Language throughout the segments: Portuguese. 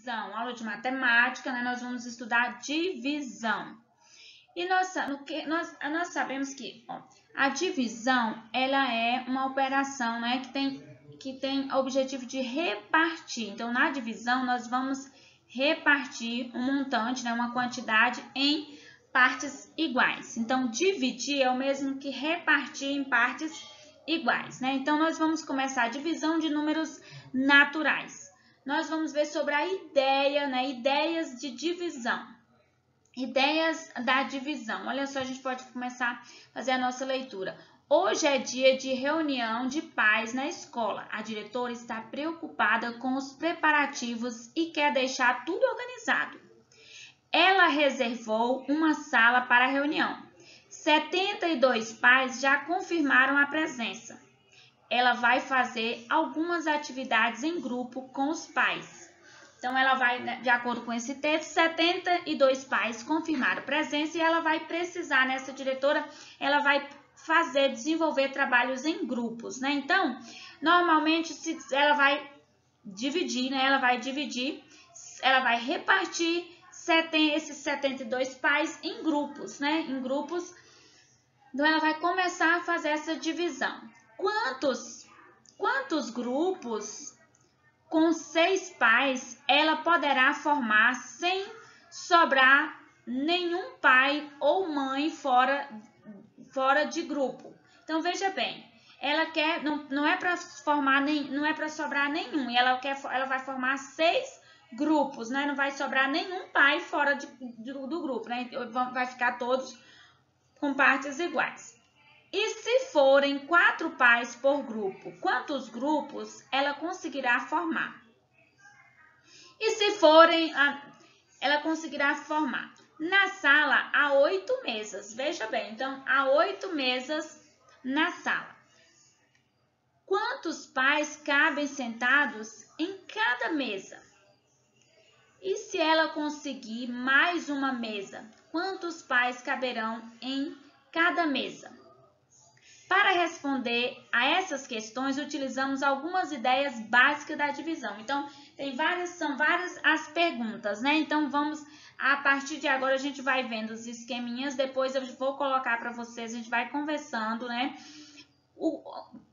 divisão. Aula de matemática, né? Nós vamos estudar divisão. E nós sabemos que a divisão, ela é uma operação, né, que tem o objetivo de repartir. Então, na divisão, nós vamos repartir um montante, né, uma quantidade em partes iguais. Então, dividir é o mesmo que repartir em partes iguais, né? Então, nós vamos começar a divisão de números naturais. Nós vamos ver sobre a ideia, né, ideias de divisão. Ideias da divisão. Olha só, a gente pode começar a fazer a nossa leitura. Hoje é dia de reunião de pais na escola. A diretora está preocupada com os preparativos e quer deixar tudo organizado. Ela reservou uma sala para a reunião. 72 pais já confirmaram a presença. Ela vai fazer algumas atividades em grupo com os pais. Então, ela vai, de acordo com esse texto, 72 pais confirmaram presença e ela vai precisar, nessa diretora, ela vai desenvolver trabalhos em grupos, né? Então, normalmente, ela vai dividir, né? Ela vai repartir esses 72 pais em grupos, né? Em grupos. Então, ela vai começar a fazer essa divisão. Quantos grupos com 6 pais ela poderá formar sem sobrar nenhum pai ou mãe fora de grupo? Então, veja bem, ela quer, não é para formar não é para sobrar nenhum, e ela vai formar 6 grupos, né? Não vai sobrar nenhum pai fora do grupo, né? Vai ficar todos com partes iguais. E se forem 4 pais por grupo, quantos grupos ela conseguirá formar? E se forem, ela conseguirá formar. Na sala há 8 mesas, veja bem, então há 8 mesas na sala. Quantos pais cabem sentados em cada mesa? E se ela conseguir mais uma mesa, quantos pais caberão em cada mesa? Para responder a essas questões, utilizamos algumas ideias básicas da divisão. Então, são várias as perguntas, né? Então, a partir de agora, a gente vai vendo os esqueminhas, depois eu vou colocar para vocês, a gente vai conversando, né?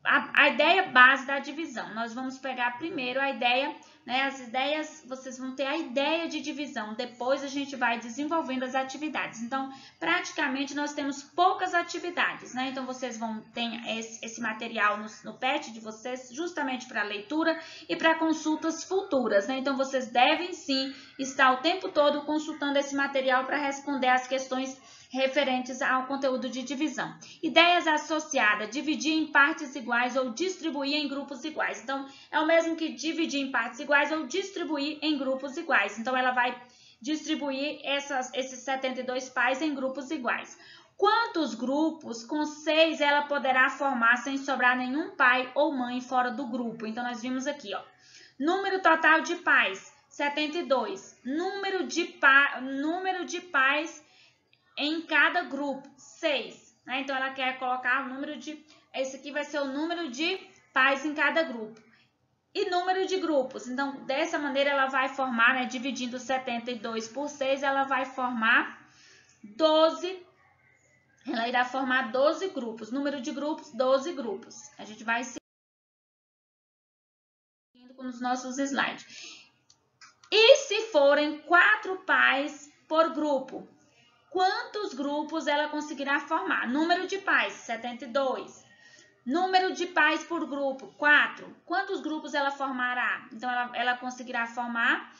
A ideia base da divisão. Nós vamos pegar primeiro a ideia, né? As ideias, vocês vão ter a ideia de divisão. Depois a gente vai desenvolvendo as atividades. Então, praticamente nós temos poucas atividades, né? Então, vocês vão ter esse material no PET de vocês, justamente para leitura e para consultas futuras, né? Então, vocês devem sim estar o tempo todo consultando esse material para responder as questões referentes ao conteúdo de divisão. Ideias associadas, dividir em partes iguais ou distribuir em grupos iguais. Então, é o mesmo que dividir em partes iguais ou distribuir em grupos iguais. Então, ela vai distribuir esses 72 pais em grupos iguais. Quantos grupos com 6 ela poderá formar sem sobrar nenhum pai ou mãe fora do grupo? Então, nós vimos aqui, ó. Número total de pais, 72. Número de pais em cada grupo, 6, né? Então, ela quer colocar o número esse aqui vai ser o número de pais em cada grupo. E número de grupos. Então, dessa maneira, ela vai formar, né? Dividindo 72 por 6, ela vai formar 12. Ela irá formar 12 grupos. Número de grupos, 12 grupos. A gente vai seguindo com os nossos slides. E se forem 4 pais por grupo? Quantos grupos ela conseguirá formar? Número de pais, 72. Número de pais por grupo, 4. Quantos grupos ela formará? Então, ela conseguirá formar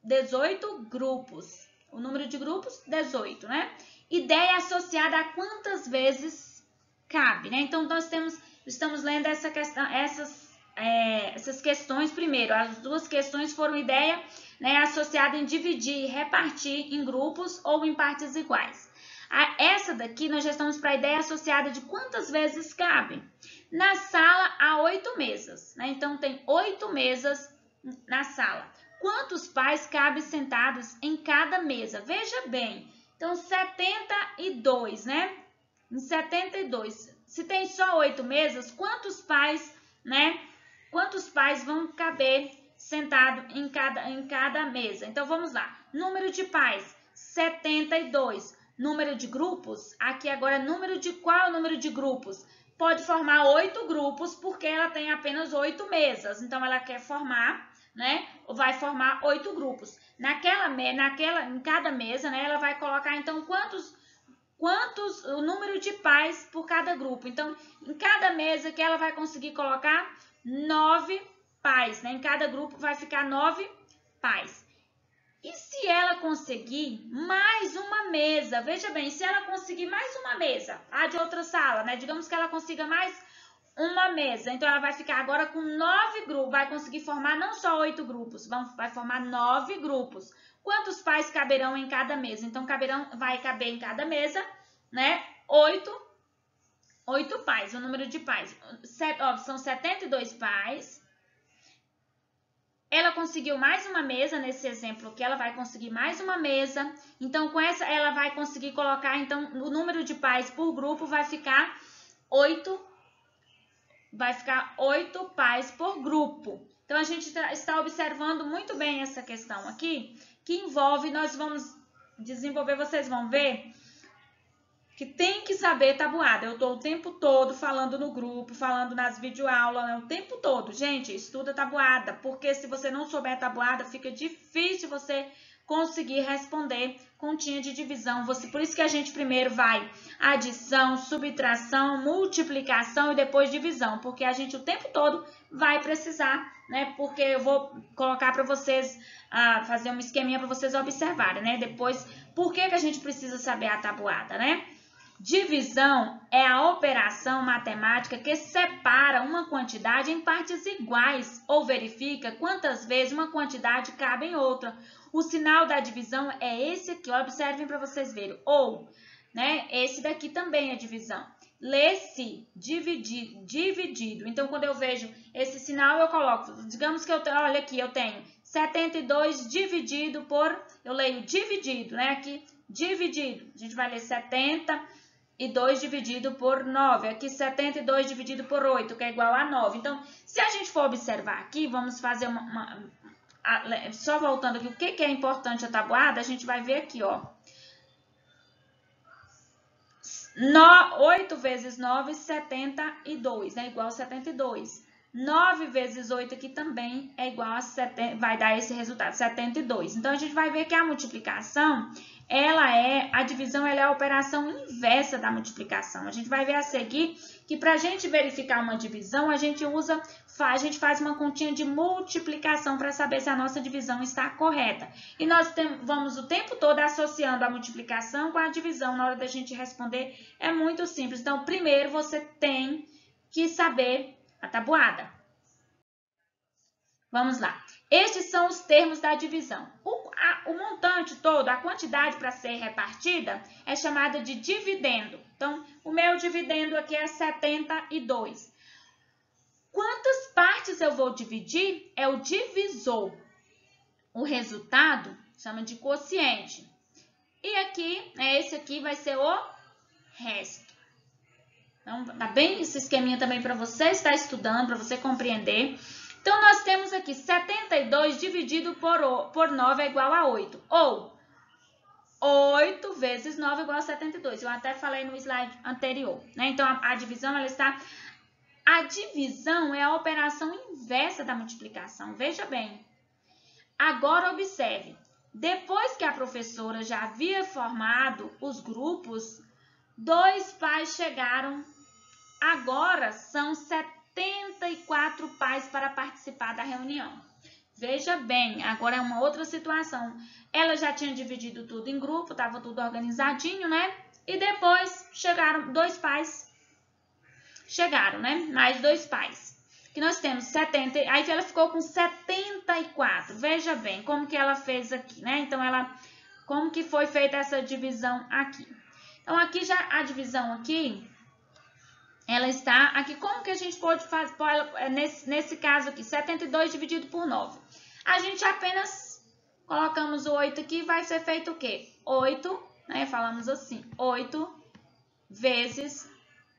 18 grupos. O número de grupos, 18, né? Ideia associada a quantas vezes cabe, né? Então, estamos lendo essas questões primeiro. As duas questões foram ideia, né, associada em dividir, repartir em grupos ou em partes iguais. Essa daqui nós já estamos para a ideia associada de quantas vezes cabe. Na sala há 8 mesas, né? Então tem 8 mesas na sala. Quantos pais cabem sentados em cada mesa? Veja bem, então 72, né? Em 72. Se tem só 8 mesas, quantos pais, né? Quantos pais vão caber sentado em cada mesa. Então, vamos lá. Número de pais, 72. Número de grupos, aqui agora número de qual número de grupos? Pode formar 8 grupos, porque ela tem apenas 8 mesas. Então, ela quer formar, né? Vai formar 8 grupos. Em cada mesa, né? Ela vai colocar, então, o número de pais por cada grupo. Então, em cada mesa que ela vai conseguir colocar 9 pais, né? Em cada grupo vai ficar 9 pais. E se ela conseguir mais uma mesa, veja bem, se ela conseguir mais uma mesa, a de outra sala, né? Digamos que ela consiga mais uma mesa, então ela vai ficar agora com 9 grupos, vai conseguir formar não só 8 grupos, vai formar 9 grupos. Quantos pais caberão em cada mesa? Então, vai caber em cada mesa, né? 8 pais, o número de pais. São 72 pais. Ela conseguiu mais uma mesa, nesse exemplo que ela vai conseguir mais uma mesa. Então, com essa, ela vai conseguir colocar, então, o número de pais por grupo vai ficar 8. Vai ficar 8 pais por grupo. Então, a gente está observando muito bem essa questão aqui, que envolve, nós vamos desenvolver, vocês vão ver, que tem que saber tabuada. Eu estou o tempo todo falando no grupo, falando nas videoaulas, né? O tempo todo. Gente, estuda tabuada, porque se você não souber tabuada, fica difícil você conseguir responder continha de divisão. Por isso que a gente primeiro vai adição, subtração, multiplicação e depois divisão, porque a gente o tempo todo vai precisar, né? Porque eu vou colocar para vocês, fazer um esqueminha para vocês observarem, né? Depois, por que a gente precisa saber a tabuada, né? Divisão é a operação matemática que separa uma quantidade em partes iguais ou verifica quantas vezes uma quantidade cabe em outra. O sinal da divisão é esse aqui, observem para vocês verem. Ou, né? Esse daqui também é divisão. Lê-se dividido. Então, quando eu vejo esse sinal, eu coloco, digamos que olha aqui, eu tenho 72 dividido por, eu leio dividido, né? Aqui, dividido. A gente vai ler 72 dividido por 9. Aqui, 72 dividido por 8, que é igual a 9. Então, se a gente for observar aqui, vamos fazer só voltando aqui, o que é importante a tabuada, a gente vai ver aqui, ó. 8 vezes 9, 72, né? Igual a 72. 9 vezes 8 aqui também é igual a 70, vai dar esse resultado, 72. Então, a gente vai ver que a multiplicação, a divisão ela é a operação inversa da multiplicação. A gente vai ver a seguir que para a gente verificar uma divisão, a gente faz uma continha de multiplicação para saber se a nossa divisão está correta. E nós vamos o tempo todo associando a multiplicação com a divisão na hora da gente responder. É muito simples. Então, primeiro você tem que saber a tabuada. Vamos lá. Estes são os termos da divisão. O montante todo, a quantidade para ser repartida, é chamada de dividendo. Então, o meu dividendo aqui é 72. Quantas partes eu vou dividir é o divisor. O resultado chama de quociente. E aqui, esse aqui vai ser o resto. Então, tá bem esse esqueminha também para você estar estudando, para você compreender. Então, nós temos aqui 72 dividido por 9 é igual a 8. Ou 8 vezes 9 é igual a 72. Eu até falei no slide anterior, né? Então, a divisão, ela está... A divisão é a operação inversa da multiplicação. Veja bem. Agora, observe. Depois que a professora já havia formado os grupos, 2 pais chegaram. Agora, são 74 pais para participar da reunião. Veja bem, agora é uma outra situação. Ela já tinha dividido tudo em grupo, estava tudo organizadinho, né? E depois chegaram 2 pais. Chegaram, né? Mais 2 pais. Que nós temos 70, aí ela ficou com 74. Veja bem como que ela fez aqui, né? Então, como que foi feita essa divisão aqui? Então, aqui já a divisão aqui, ela está aqui. Como que a gente pode fazer, nesse caso aqui, 72 dividido por 9? A gente apenas colocamos o 8 aqui, vai ser feito o quê? 8, né? Falamos assim, 8 vezes...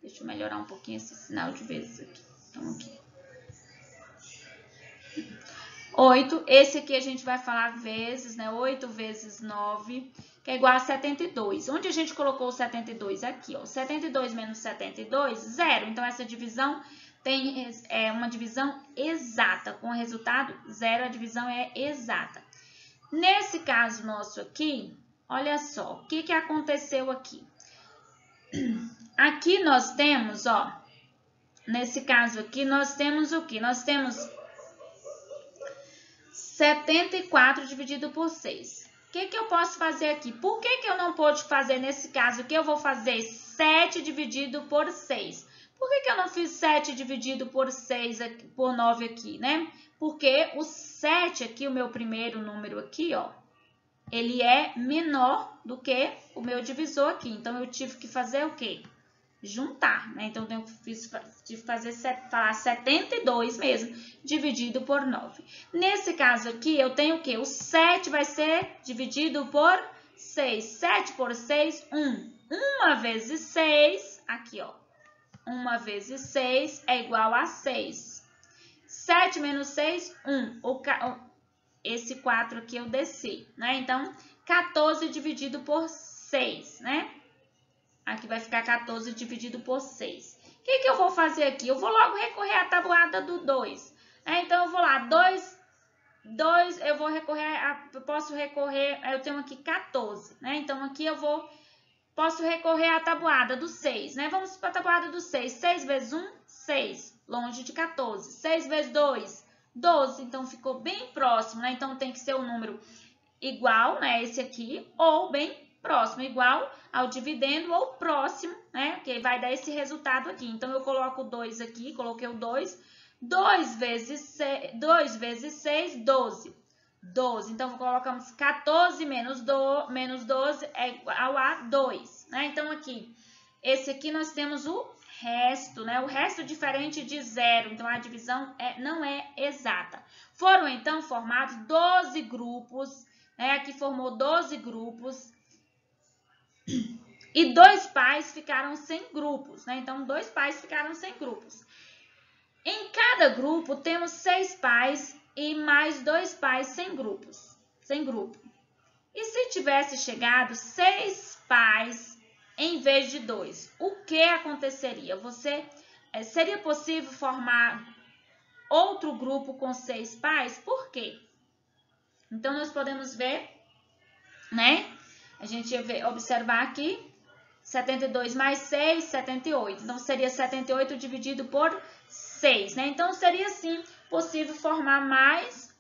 Deixa eu melhorar um pouquinho esse sinal de vezes aqui. Então, aqui. 8, esse aqui a gente vai falar vezes, né? 8 vezes 9, que é igual a 72. Onde a gente colocou o 72? Aqui, ó. 72 menos 72, 0. Então, essa divisão é uma divisão exata. Com o resultado 0, a divisão é exata. Nesse caso nosso aqui, olha só, o que aconteceu aqui? Aqui nós temos, ó, nesse caso aqui, nós temos o quê? Nós temos 74 dividido por 6. O que eu posso fazer aqui? Por que eu não pude fazer nesse caso aqui? Eu vou fazer 7 dividido por 6. Por que eu não fiz 7 dividido por 6, por 9 aqui, né? Porque o 7 aqui, o meu primeiro número aqui, ó, ele é menor do que o meu divisor aqui. Então, eu tive que fazer o quê? Juntar, né? Então, eu tive que fazer 72 mesmo, dividido por 9. Nesse caso aqui, eu tenho o quê? O 7 vai ser dividido por 6. 7 por 6, 1. 1 vezes 6, aqui, ó. 1 vezes 6 é igual a 6. 7 menos 6, 1. Esse 4 aqui eu desci, né? Então, 14 dividido por 6, né? Aqui vai ficar 14 dividido por 6. O que eu vou fazer aqui? Eu vou logo recorrer à tabuada do 2. Então, eu vou lá, 2, eu vou recorrer, eu posso recorrer, eu tenho aqui 14, né? Então, aqui posso recorrer à tabuada do 6, né? Vamos para a tabuada do 6. 6 vezes 1, 6, longe de 14. 6 vezes 2, 12, então ficou bem próximo, né? Então, tem que ser um número igual, né? Esse aqui, ou bem próximo, igual ao dividendo ou próximo, né? Que vai dar esse resultado aqui. Então, eu coloco o 2 aqui, coloquei o 2. 2 vezes 6, 12. 12. Então, colocamos 14 menos 12 é igual a 2, né? Então, aqui, esse aqui nós temos o resto, né? O resto diferente de 0. Então, a divisão não é exata. Foram, então, formados 12 grupos, né? Aqui formou 12 grupos. E 2 pais ficaram sem grupos, né? Então, 2 pais ficaram sem grupos. Em cada grupo, temos 6 pais e mais 2 pais sem grupos, sem grupo. E se tivesse chegado 6 pais em vez de 2, o que aconteceria? Seria possível formar outro grupo com 6 pais? Por quê? Então, nós podemos ver, né? A gente vai observar aqui, 72 mais 6, 78. Então, seria 78 dividido por 6, né? Então, seria, sim, possível formar mais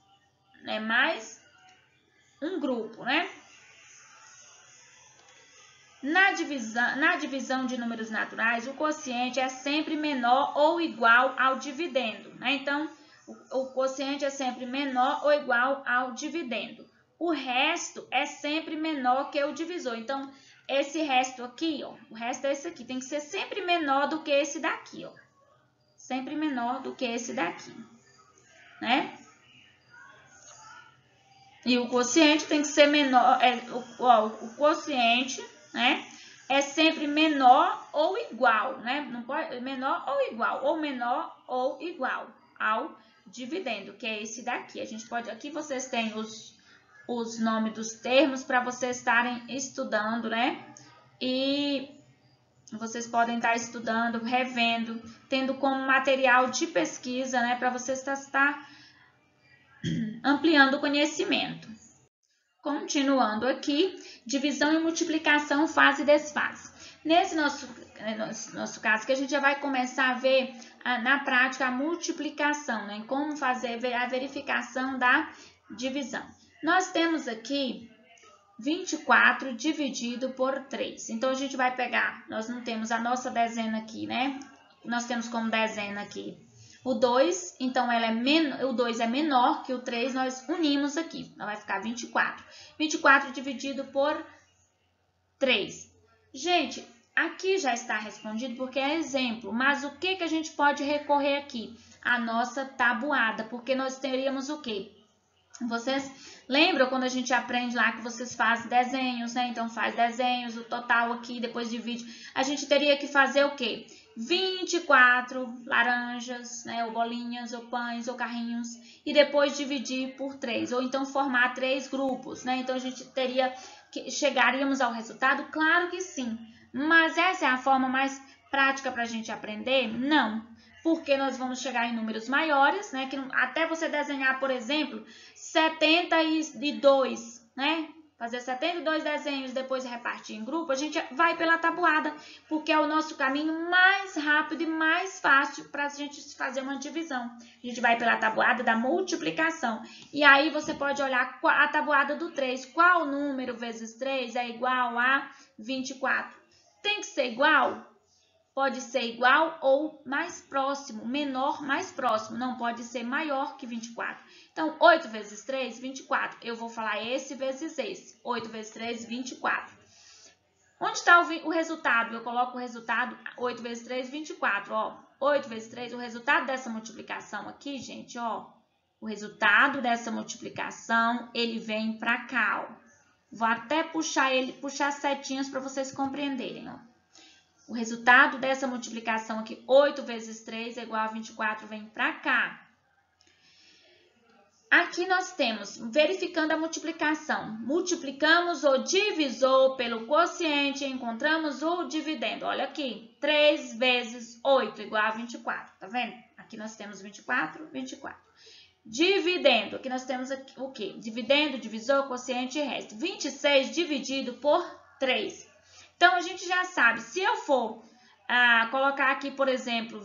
um grupo, né? Na divisão de números naturais, o quociente é sempre menor ou igual ao dividendo, né? Então, o quociente é sempre menor ou igual ao dividendo. O resto é sempre menor que o divisor. Então, esse resto aqui, ó, o resto é esse aqui, tem que ser sempre menor do que esse daqui, ó. Sempre menor do que esse daqui, né? E o quociente tem que ser menor, o quociente, né, é sempre menor ou igual, né? Não pode menor ou menor ou igual ao dividendo, que é esse daqui. A gente pode, aqui vocês têm os nomes dos termos para vocês estarem estudando, né? E vocês podem estar estudando, revendo, tendo como material de pesquisa, né, para vocês estar ampliando o conhecimento. Continuando aqui, divisão e multiplicação, fase e desfase. Nesse nosso caso, que a gente já vai começar a ver na prática a multiplicação, né? Como fazer a verificação da divisão. Nós temos aqui 24 dividido por 3. Então, a gente vai pegar, nós não temos a nossa dezena aqui, né? Nós temos como dezena aqui o 2, então o 2 é menor que o 3, nós unimos aqui. Então, vai ficar 24. 24 dividido por 3. Gente, aqui já está respondido porque é exemplo, mas o que a gente pode recorrer aqui? A nossa tabuada, porque nós teríamos o quê? Vocês lembram quando a gente aprende lá que vocês fazem desenhos, né? Então, faz desenhos, o total aqui, depois divide. A gente teria que fazer o quê? 24 laranjas, né, ou bolinhas, ou pães, ou carrinhos, e depois dividir por 3, ou então formar 3 grupos, né? Então, a gente chegaríamos ao resultado? Claro que sim, mas essa é a forma mais prática para a gente aprender? Não, porque nós vamos chegar em números maiores, né? Que até você desenhar, por exemplo, 72, né? Fazer 72 desenhos, depois repartir em grupo, a gente vai pela tabuada, porque é o nosso caminho mais rápido e mais fácil para a gente fazer uma divisão. A gente vai pela tabuada da multiplicação. E aí você pode olhar a tabuada do 3. Qual número vezes 3 é igual a 24? Tem que ser igual? Pode ser igual ou mais próximo, menor, mais próximo. Não pode ser maior que 24. Então, 8 vezes 3, 24. Eu vou falar esse vezes esse. 8 vezes 3, 24. Onde está o resultado? Eu coloco o resultado 8 vezes 3, 24. Ó, 8 vezes 3, o resultado dessa multiplicação aqui, gente, ó. O resultado dessa multiplicação, ele vem para cá, ó. Vou até puxar setinhas para vocês compreenderem, ó. O resultado dessa multiplicação aqui, 8 vezes 3 é igual a 24, vem para cá. Aqui nós temos, verificando a multiplicação, multiplicamos o divisor pelo quociente e encontramos o dividendo. Olha aqui, 3 vezes 8 igual a 24, tá vendo? Aqui nós temos 24, 24. Dividendo, aqui nós temos o quê? Dividendo, divisor, quociente e resto. 26 dividido por 3. Então, a gente já sabe, se eu for colocar aqui, por exemplo,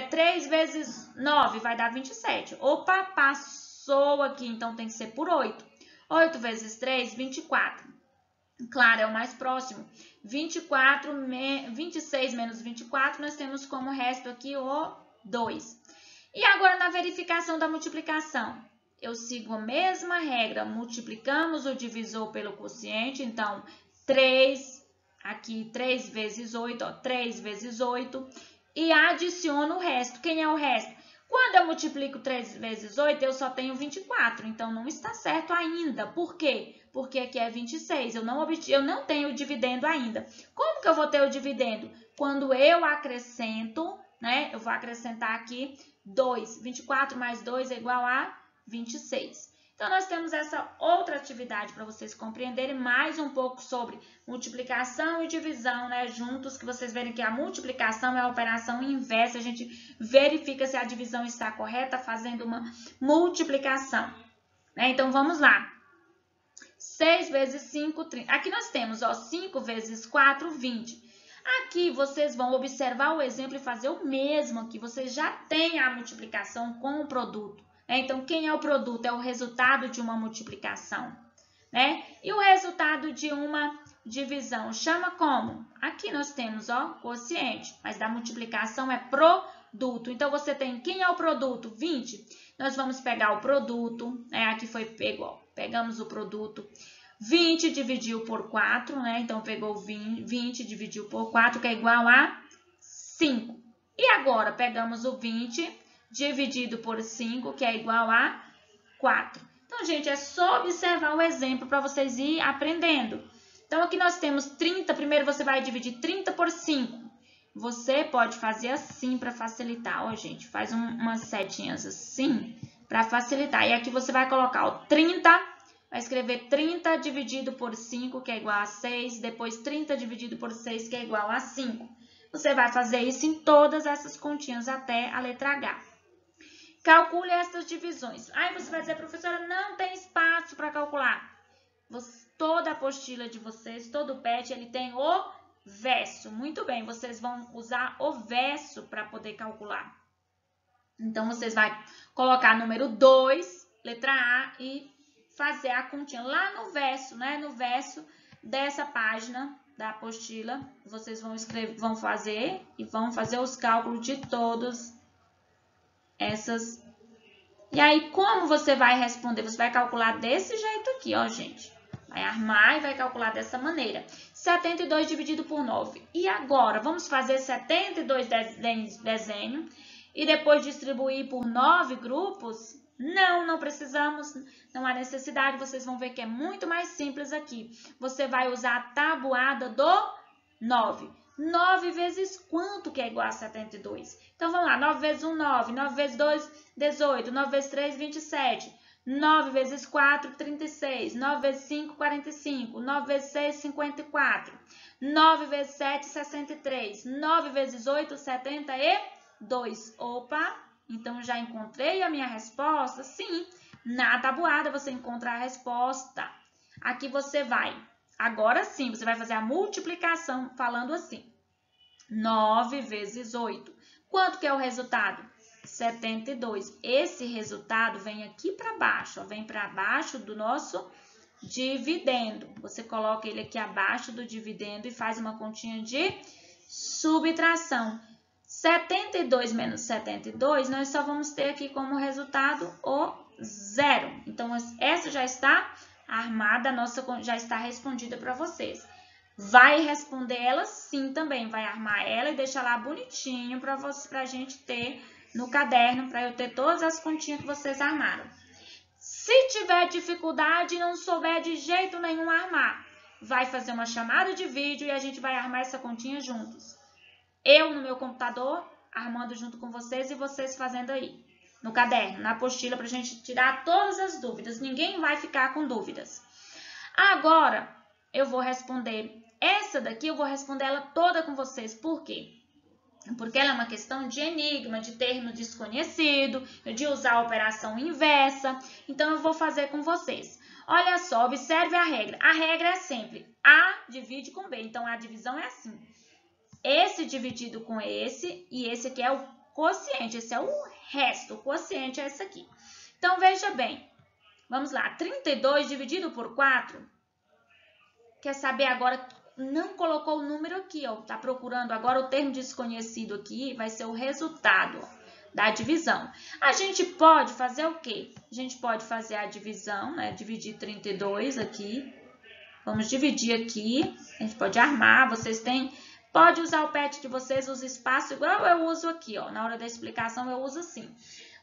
3 vezes 9 vai dar 27. Opa, passou aqui, então tem que ser por 8. 8 vezes 3, 24. Claro, é o mais próximo. 26 menos 24, nós temos como resto aqui o 2. E agora, na verificação da multiplicação, eu sigo a mesma regra. Multiplicamos o divisor pelo quociente, então, 3... Aqui, 3 vezes 8, ó, 3 vezes 8, e adiciono o resto. Quem é o resto? Quando eu multiplico 3 vezes 8, eu só tenho 24, então não está certo ainda. Por quê? Porque aqui é 26, eu não tenho o dividendo ainda. Como que eu vou ter o dividendo? Quando eu acrescento, né, eu vou acrescentar aqui 2, 24 mais 2 é igual a 26. Então, nós temos essa outra atividade para vocês compreenderem mais um pouco sobre multiplicação e divisão, né, juntos, que vocês verem que a multiplicação é a operação inversa, a gente verifica se a divisão está correta fazendo uma multiplicação, né? Então, vamos lá. 6 vezes 5, 30. Aqui nós temos, ó, 5 vezes 4, 20. Aqui, vocês vão observar o exemplo e fazer o mesmo aqui. Vocês já têm a multiplicação com o produto. Então, quem é o produto? É o resultado de uma multiplicação, né? E o resultado de uma divisão chama como? Aqui nós temos, ó, quociente, mas da multiplicação é produto. Então, você tem, quem é o produto? 20. Nós vamos pegar o produto, né? Aqui foi pego, ó, pegamos o produto. 20 dividiu por 4, né? Então, pegou 20 dividiu por 4, que é igual a 5. E agora, pegamos o 20 dividido por 5, que é igual a 4. Então, gente, é só observar o exemplo para vocês irem aprendendo. Então, aqui nós temos 30. Primeiro, você vai dividir 30 por 5. Você pode fazer assim para facilitar. Ó, gente, faz umas setinhas assim para facilitar. E aqui você vai colocar o 30, vai escrever 30 dividido por 5, que é igual a 6. Depois, 30 dividido por 6, que é igual a 5. Você vai fazer isso em todas essas continhas até a letra H. Calcule essas divisões. Aí você vai dizer, professora, não tem espaço para calcular. Toda a apostila de vocês, todo o PET, ele tem o verso. Muito bem, vocês vão usar o verso para poder calcular. Então, vocês vão colocar número 2, letra A, e fazer a continha lá no verso, né? No verso dessa página da apostila, vocês vão fazer os cálculos de todos essas. E aí, como você vai responder? Você vai calcular desse jeito aqui, ó, gente. Vai armar e vai calcular dessa maneira. 72 dividido por 9. E agora, vamos fazer 72 desenhos e depois distribuir por 9 grupos? Não, não precisamos, não há necessidade. Vocês vão ver que é muito mais simples aqui. Você vai usar a tabuada do 9. 9 vezes quanto que é igual a 72? Então, vamos lá. 9 vezes 1, 9. 9 vezes 2, 18. 9 vezes 3, 27. 9 vezes 4, 36. 9 vezes 5, 45. 9 vezes 6, 54. 9 vezes 7, 63. 9 vezes 8, 72. Opa! Então, já encontrei a minha resposta? Sim. Na tabuada, você encontra a resposta. Aqui você vai. Agora sim, você vai fazer a multiplicação falando assim. 9 vezes 8. Quanto que é o resultado? 72. Esse resultado vem aqui para baixo, ó, vem para baixo do nosso dividendo. Você coloca ele aqui abaixo do dividendo e faz uma continha de subtração. 72 menos 72, nós só vamos ter aqui como resultado o zero. Então, essa já está armada, a nossa já está respondida para vocês. Vai responder ela sim também, vai armar ela e deixar lá bonitinho para a gente ter no caderno, para eu ter todas as continhas que vocês armaram. Se tiver dificuldade e não souber de jeito nenhum armar, vai fazer uma chamada de vídeo e a gente vai armar essa continha juntos. Eu no meu computador, armando junto com vocês e vocês fazendo aí, no caderno, na apostila, para a gente tirar todas as dúvidas. Ninguém vai ficar com dúvidas. Agora, eu vou responder essa daqui, eu vou responder ela toda com vocês. Por quê? Porque ela é uma questão de enigma, de termo desconhecido, de usar a operação inversa. Então, eu vou fazer com vocês. Olha só, observe a regra. A regra é sempre A divide com B. Então, a divisão é assim. Esse dividido com esse, e esse aqui é o quociente, esse é o resto, o quociente é esse aqui. Então, veja bem, vamos lá, 32 dividido por 4, quer saber agora, não colocou o número aqui, ó, tá procurando agora o termo desconhecido aqui, vai ser o resultado, ó, da divisão. A gente pode fazer o quê? A gente pode fazer a divisão, né, dividir 32 aqui, vamos dividir aqui, a gente pode armar, vocês têm... Pode usar o pet de vocês, usa espaço igual eu uso aqui, ó. Na hora da explicação eu uso assim.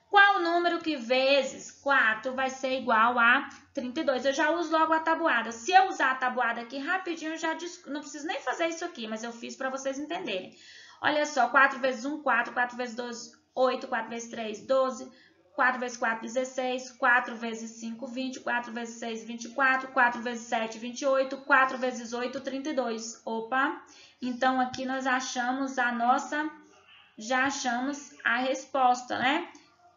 Qual número que vezes 4 vai ser igual a 32? Eu já uso logo a tabuada. Se eu usar a tabuada aqui rapidinho, eu já não preciso nem fazer isso aqui, mas eu fiz para vocês entenderem. Olha só, 4 vezes 1, 4. 4 vezes 2, 8. 4 vezes 3, 12. 4 vezes 4, 16. 4 vezes 5, 20. 4 vezes 6, 24. 4 vezes 7, 28. 4 vezes 8, 32. Opa! Então, aqui nós achamos já achamos a resposta, né?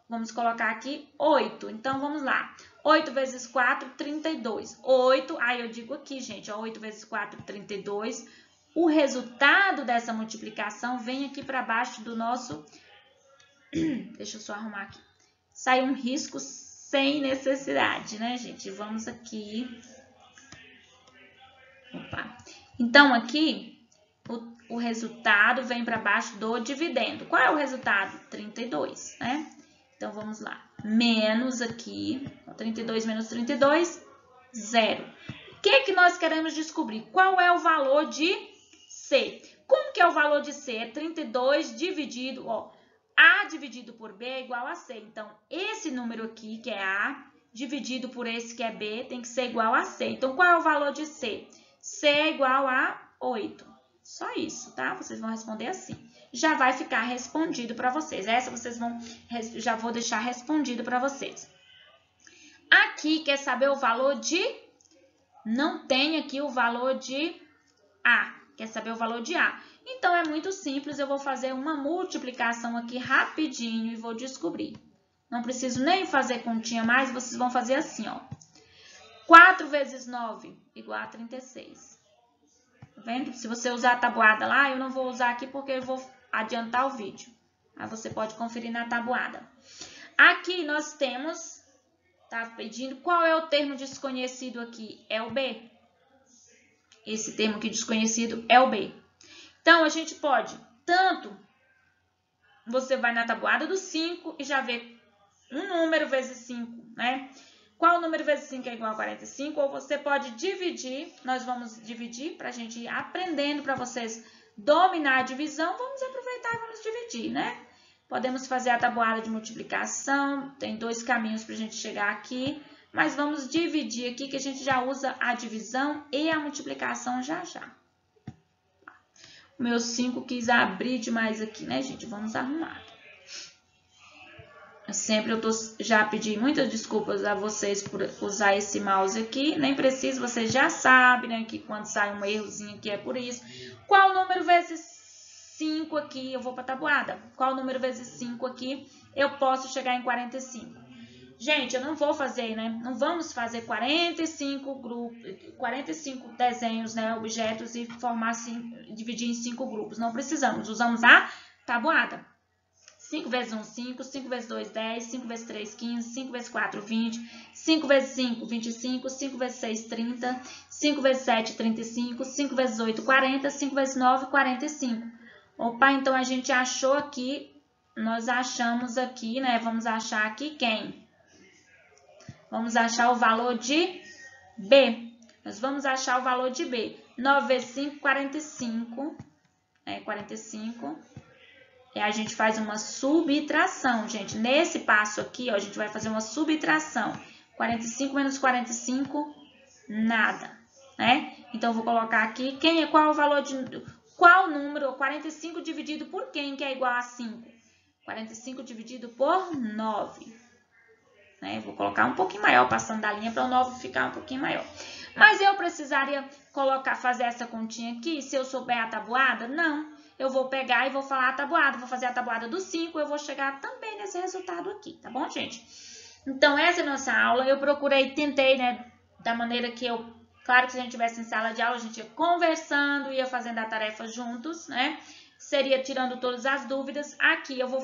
Vamos colocar aqui 8. Então, vamos lá. 8 vezes 4, 32. 8, aí eu digo aqui, gente, ó, 8 vezes 4, 32. O resultado dessa multiplicação vem aqui para baixo do nosso... Deixa eu só arrumar aqui. Sai um risco sem necessidade, né, gente? Vamos aqui. Opa. Então, aqui... O resultado vem para baixo do dividendo. Qual é o resultado? 32, né? Então, vamos lá. Menos aqui, 32 menos 32, 0. O que é que nós queremos descobrir? Qual é o valor de C? Como que é o valor de C? É 32 dividido, ó, A dividido por B é igual a C. Então, esse número aqui, que é A, dividido por esse que é B, tem que ser igual a C. Então, qual é o valor de C? C é igual a 8. Só isso, tá? Vocês vão responder assim. Já vai ficar respondido para vocês. Essa vocês vão... Já vou deixar respondido para vocês. Aqui, quer saber o valor de... Não tem aqui o valor de A. Quer saber o valor de A. Então, é muito simples. Eu vou fazer uma multiplicação aqui rapidinho e vou descobrir. Não preciso nem fazer continha mais. Vocês vão fazer assim, ó. 4 vezes 9 igual a 36. Tá vendo? Se você usar a tabuada lá, eu não vou usar aqui porque eu vou adiantar o vídeo. Aí você pode conferir na tabuada. Aqui nós temos, tá pedindo, qual é o termo desconhecido aqui? É o B. Esse termo aqui desconhecido é o B. Então, a gente pode, tanto, você vai na tabuada do 5 e já vê um número vezes 5, né? Qual número vezes 5 é igual a 45? Ou você pode dividir, nós vamos dividir para a gente ir aprendendo, para vocês dominar a divisão. Vamos aproveitar e vamos dividir, né? Podemos fazer a tabuada de multiplicação, tem 2 caminhos para a gente chegar aqui. Mas vamos dividir aqui, que a gente já usa a divisão e a multiplicação já já. Meu 5 quis abrir demais aqui, né, gente? Vamos arrumar. Sempre já pedi muitas desculpas a vocês por usar esse mouse aqui. Nem preciso, vocês já sabem, né, que quando sai um errozinho aqui é por isso. Qual número vezes 5 aqui? Eu vou para a tabuada. Qual número vezes 5 aqui? Eu posso chegar em 45. Gente, eu não vou fazer, né? Não vamos fazer 45 grupos, 45 desenhos, né, objetos e formar assim, dividir em 5 grupos. Não precisamos. Usamos a tabuada. 5 vezes 1, 5. 5 vezes 2, 10. 5 vezes 3, 15. 5 vezes 4, 20. 5 vezes 5, 25. 5 vezes 6, 30. 5 vezes 7, 35. 5 vezes 8, 40. 5 vezes 9, 45. Opa, então a gente achou aqui, nós achamos aqui, né? Vamos achar aqui quem? Vamos achar o valor de B. Nós vamos achar o valor de B. 9 vezes 5, 45. 45. E a gente faz uma subtração, gente. Nesse passo aqui, ó, a gente vai fazer uma subtração. 45 menos 45, nada, né? Então, eu vou colocar aqui, qual é o valor de... Qual número? 45 dividido por quem que é igual a 5? 45 dividido por 9. Né? Vou colocar um pouquinho maior, passando da linha, para o 9 ficar um pouquinho maior. Mas eu precisaria fazer essa continha aqui, se eu souber a tabuada? Não. Eu vou pegar e vou falar a tabuada, vou fazer a tabuada do 5, eu vou chegar também nesse resultado aqui, tá bom, gente? Então, essa é a nossa aula. Eu tentei, né, da maneira que eu... Claro que se a gente tivesse em sala de aula, a gente ia conversando, ia fazendo a tarefa juntos, né? Seria tirando todas as dúvidas. Aqui eu vou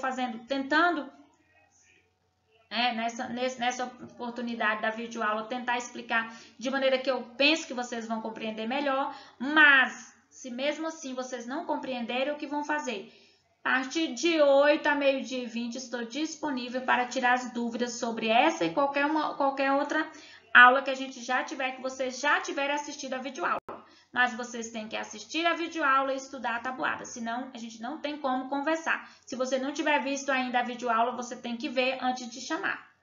tentando, nessa oportunidade da videoaula, tentar explicar de maneira que eu penso que vocês vão compreender melhor, mas... Se mesmo assim vocês não compreenderem, o que vão fazer? A partir de 8 a meio-dia e 20, estou disponível para tirar as dúvidas sobre essa e qualquer outra aula que a gente que vocês já tiverem assistido a videoaula. Mas vocês têm que assistir a videoaula e estudar a tabuada, senão a gente não tem como conversar. Se você não tiver visto ainda a videoaula, você tem que ver antes de chamar.